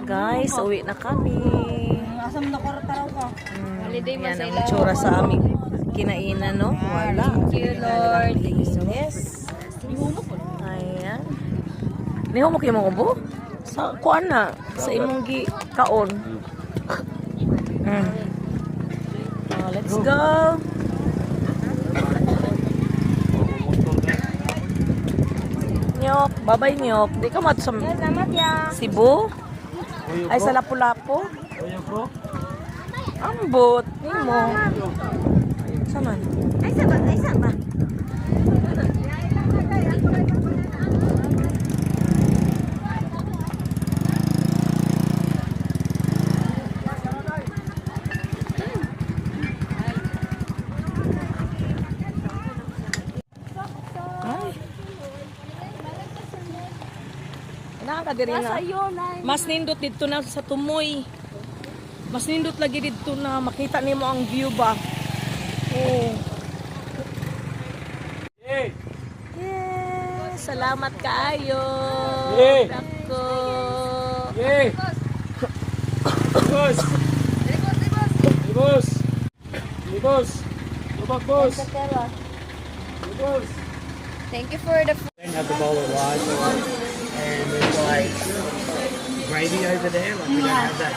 Guys, uwi na kami. Asam na kortaraw ka. Holiday yan ang tsura sa aming kinainan, no? Wala. Thank you, Lord. Yes. Ayan. Niho mo kayo mga ubo? Sa kuan na. Sa imong kaon. Let's go. Nyok. Babay, Nyok. Di ka mat sa Salamat ya. Cebu? Ay, sa Lapu-Lapu? Ambot. Nimo. Saman. Ay, saba. Ay, saba. Ay. Nakakadiri na. Mas nindot dito na sa tumoy. Mas nindot lagi dito na makita nimo ang view ba. Oh. Hey! Yes, salamat kaayo. Yay! Dako. Yay! Boss! Boss! Boss! Lubak, boss! Boss! Thank you for the Then have the bowl of water and there's like gravy over there. Like we don't have that.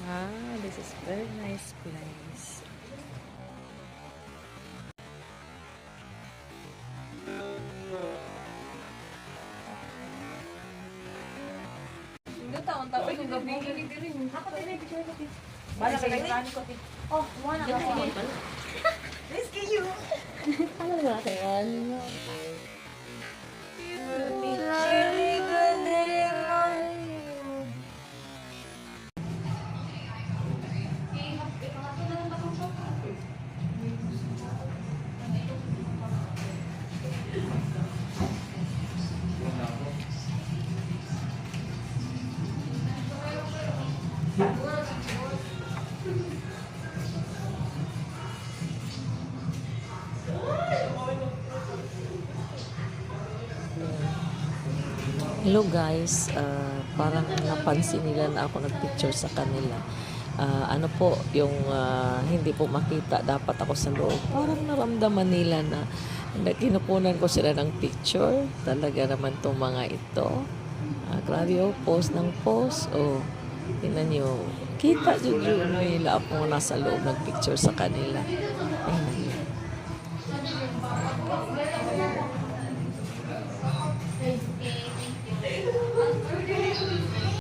Ah, this is very nice place. Hello guys, parang napansin nila na ako nagpicture sa kanila. Ano po, yung hindi po makita, dapat ako sa loob. Parang naramdaman nila na kinukunan ko sila ng picture. Talaga naman itong mga ito. Grabe oh, post ng post. Oh, tingnan nyo. Kita dyan nila ako nasa loob nagpicture sa kanila. Ayun.